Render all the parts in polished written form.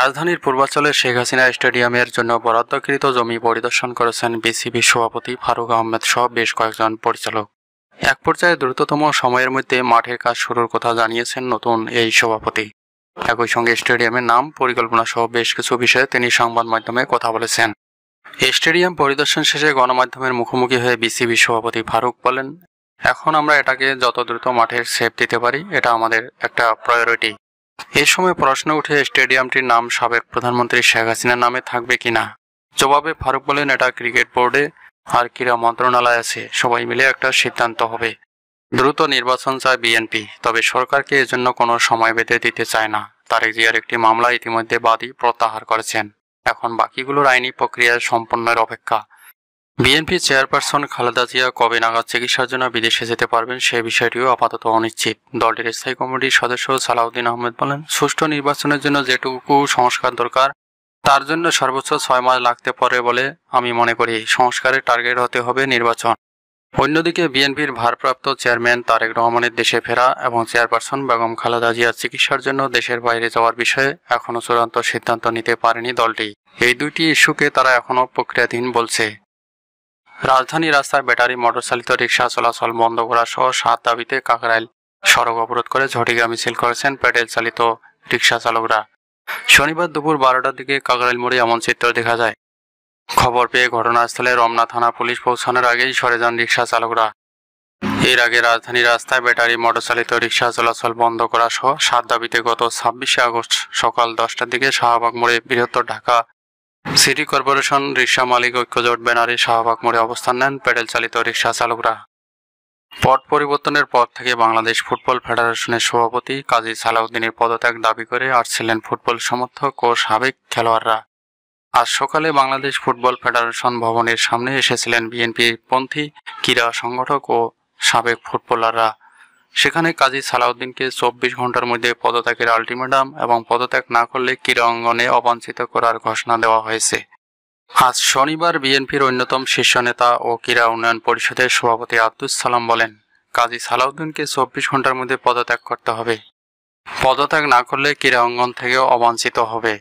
রাজধানীর পূর্বাঞ্চলে শেখ হাসিনা স্টেডিয়ামের জন্য বরাদ্দকৃত জমি পরিদর্শন করেছেন বিসিবি সভাপতি ফারুক আহমেদ সহ বেশ কয়েকজন পরিচালক। এক পর্যায়ে দ্রুততম সময়ের মধ্যে মাঠের কাজ শুরুর কথা জানিয়েছেন নতুন এই সভাপতি। একই সঙ্গে স্টেডিয়ামের নাম, পরিকল্পনা সহ বেশ কিছু বিষয়ে তিনি সংবাদ মাধ্যমে কথা বলেছেন। স্টেডিয়াম পরিদর্শন শেষে গণমাধ্যমের মুখোমুখি হয়ে বিসিবি সভাপতি ফারুক বলেন, এখন আমরা এটাকে যত দ্রুত মাঠের শেপ দিতে পারি, এটা আমাদের একটা প্রায়োরিটি। এই সময় প্রশ্ন উঠে স্টেডিয়ামটির নাম সাবেক প্রধানমন্ত্রী শেখ হাসিনার নামে থাকবে কিনা। জবাবে ফারুক বলেন, এটা ক্রিকেট বোর্ডে আর ক্রীড়া মন্ত্রণালয় আছে, সবাই মিলে একটা সিদ্ধান্ত হবে। দ্রুত নির্বাচন চায় বিএনপি, তবে সরকারকে এজন্য কোনো সময় বেঁধে দিতে চায় না। তারেক জিয়ার একটি মামলা ইতিমধ্যে বাদী প্রত্যাহার করেছেন, এখন বাকিগুলোর আইনি প্রক্রিয়া সম্পন্নের অপেক্ষা। বিএনপি চেয়ারপারসন খালেদা জিয়া কবে নাগাদ চিকিৎসার জন্য বিদেশে যেতে পারবেন সে বিষয়টিও আপাতত অনিশ্চিত। দলটির স্থায়ী কমিটির সদস্য সালাউদ্দিন আহমেদ বলেন, সুষ্ঠু নির্বাচনের জন্য যেটুকু সংস্কার দরকার তার জন্য সর্বোচ্চ 6 মাস লাগতে পারে বলে আমি মনে করি। সংস্কারের টার্গেট হতে হবে নির্বাচন। অন্যদিকে বিএনপির ভারপ্রাপ্ত চেয়ারম্যান তারেক রহমানের দেশে ফেরা এবং চেয়ারপারসন বেগম খালেদা জিয়ার চিকিৎসার জন্য দেশের বাইরে যাওয়ার বিষয়ে এখনও চূড়ান্ত সিদ্ধান্ত নিতে পারেনি দলটি। এই দুইটি ইস্যুকে তারা এখনও প্রক্রিয়াধীন বলছে। রাজধানী রাস্তায় ব্যাটারি মোটরচালিত রিকশা চলাচল বন্ধ করা সহ 7 দাবিতে কাকরাইল সড়ক অবরোধ করে ঝটিকা মিছিল করেছেন প্যাডেল চালিত রিকশা চালকরা। শনিবার দুপুর 12টার দিকে কাকরাইল মোড়ে এমন চিত্র দেখা যায়। খবর পেয়ে ঘটনাস্থলে রমনা থানা পুলিশ পৌঁছানোর আগেই সরে যান রিকশা চালকরা। এর আগে রাজধানী রাস্তায় ব্যাটারি মোটরচালিত রিকশা চলাচল বন্ধ করা সহ 7 দাবিতে গত 26শে আগস্ট সকাল 10টার দিকে শাহবাগ মোড়ে বৃহত্তর ঢাকা সিটি কর্পোরেশন রিকশা মালিক ঐক্যজোট ব্যানারে শাহবাগ মোড়ে অবস্থান নেন প্যাডেল চালিত রিকশা চালকরা। পট পরিবর্তনের পর থেকে বাংলাদেশ ফুটবল ফেডারেশনের সভাপতি কাজী সালাউদ্দিনের পদত্যাগ দাবি করে আসছিলেন ফুটবল সমর্থক ও সাবেক খেলোয়াড়রা। আজ সকালে বাংলাদেশ ফুটবল ফেডারেশন ভবনের সামনে এসেছিলেন বিএনপি পন্থী ক্রীড়া সংগঠক ও সাবেক ফুটবলাররা। সেখানে কাজী সালাউদ্দিনকে 24 ঘন্টার মধ্যে পদত্যাগের আলটিমেটাম এবং পদত্যাগ না করলে ক্রীড়া অঙ্গনে অবাঞ্ছিত করার ঘোষণা দেওয়া হয়েছে। আজ শনিবার বিএনপির অন্যতম শীর্ষ নেতা ও ক্রীড়া উন্নয়ন পরিষদের সভাপতি আব্দুস সালাম বলেন, কাজী সালাউদ্দিনকে 24 ঘন্টার মধ্যে পদত্যাগ করতে হবে। পদত্যাগ না করলে ক্রীড়া অঙ্গন থেকেও অবাঞ্ছিত হবে।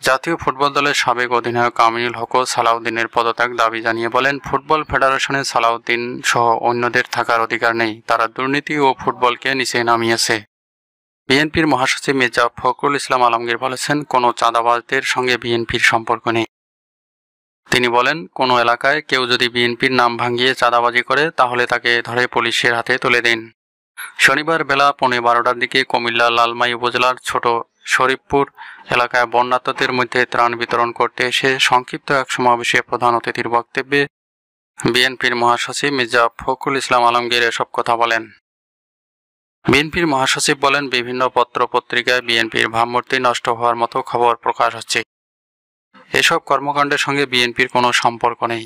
জাতীয় ফুটবল দলের সাবেক অধিনায়ক আমিনুল হকও সালাউদ্দিনের পদত্যাগ দাবি জানিয়ে বলেন, ফুটবল ফেডারেশনে সালাউদ্দিন সহ অন্যদের থাকার অধিকার নেই। তারা দুর্নীতি ও ফুটবলকে নিচে নামিয়েছে। বিএনপির মহাসচিব মির্জা ফখরুল ইসলাম আলমগীর বলেছেন, কোনো চাঁদাবাজদের সঙ্গে বিএনপির সম্পর্ক নেই। তিনি বলেন, কোনো এলাকায় কেউ যদি বিএনপির নাম ভাঙিয়ে চাঁদাবাজি করে তাহলে তাকে ধরে পুলিশের হাতে তুলে দিন। শনিবার বেলা 12:15টার দিকে কুমিল্লা লালমাই উপজেলার ছোট শরীফপুর এলাকায় বন্যার্তদের মধ্যে ত্রাণ বিতরণ করতে এসে সংক্ষিপ্ত এক সমাবেশে প্রধান অতিথির বক্তব্যে বিএনপির মহাসচিব মির্জা ফখরুল ইসলাম আলমগীর এসব কথা বলেন। বিএনপির মহাসচিব বলেন, বিভিন্ন পত্র পত্রিকায় বিএনপির ভাবমূর্তি নষ্ট হওয়ার মতো খবর প্রকাশ হচ্ছে। এসব কর্মকাণ্ডের সঙ্গে বিএনপির কোনো সম্পর্ক নেই।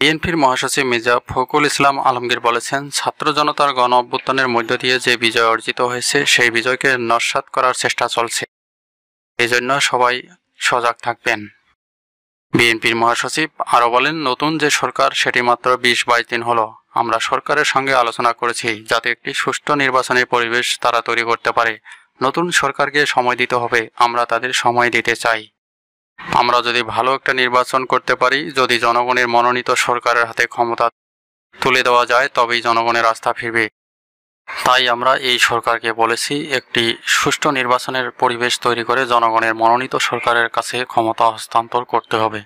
বিএনপির মহাসচিব মির্জা ফখরুল ইসলাম আলমগীর বলেছেন, ছাত্র জনতার গণ অভ্যুত্থানের মধ্য দিয়ে যে বিজয় অর্জিত হয়েছে সেই বিজয়কে নস্যাৎ করার চেষ্টা চলছে। এজন্য সবাই সজাগ থাকবেন। বিএনপির মহাসচিব আরও বলেন, নতুন যে সরকার সেটি মাত্র 20-22 দিন হলো। আমরা সরকারের সঙ্গে আলোচনা করেছি যাতে একটি সুষ্ঠু নির্বাচনের পরিবেশ তারা তৈরি করতে পারে। নতুন সরকারকে সময় দিতে হবে, আমরা তাদের সময় দিতে চাই। আমরা যদি ভালো একটা নির্বাচন করতে পারি, যদি জনগণের মনোনীত সরকারের হাতে ক্ষমতা তুলে দেওয়া যায়, তবেই জনগণের আস্থা ফিরবে। তাই আমরা এই সরকারকে বলেছি, একটি সুষ্ঠু নির্বাচনের পরিবেশ তৈরি করে জনগণের মনোনীত সরকারের কাছে ক্ষমতা হস্তান্তর করতে হবে।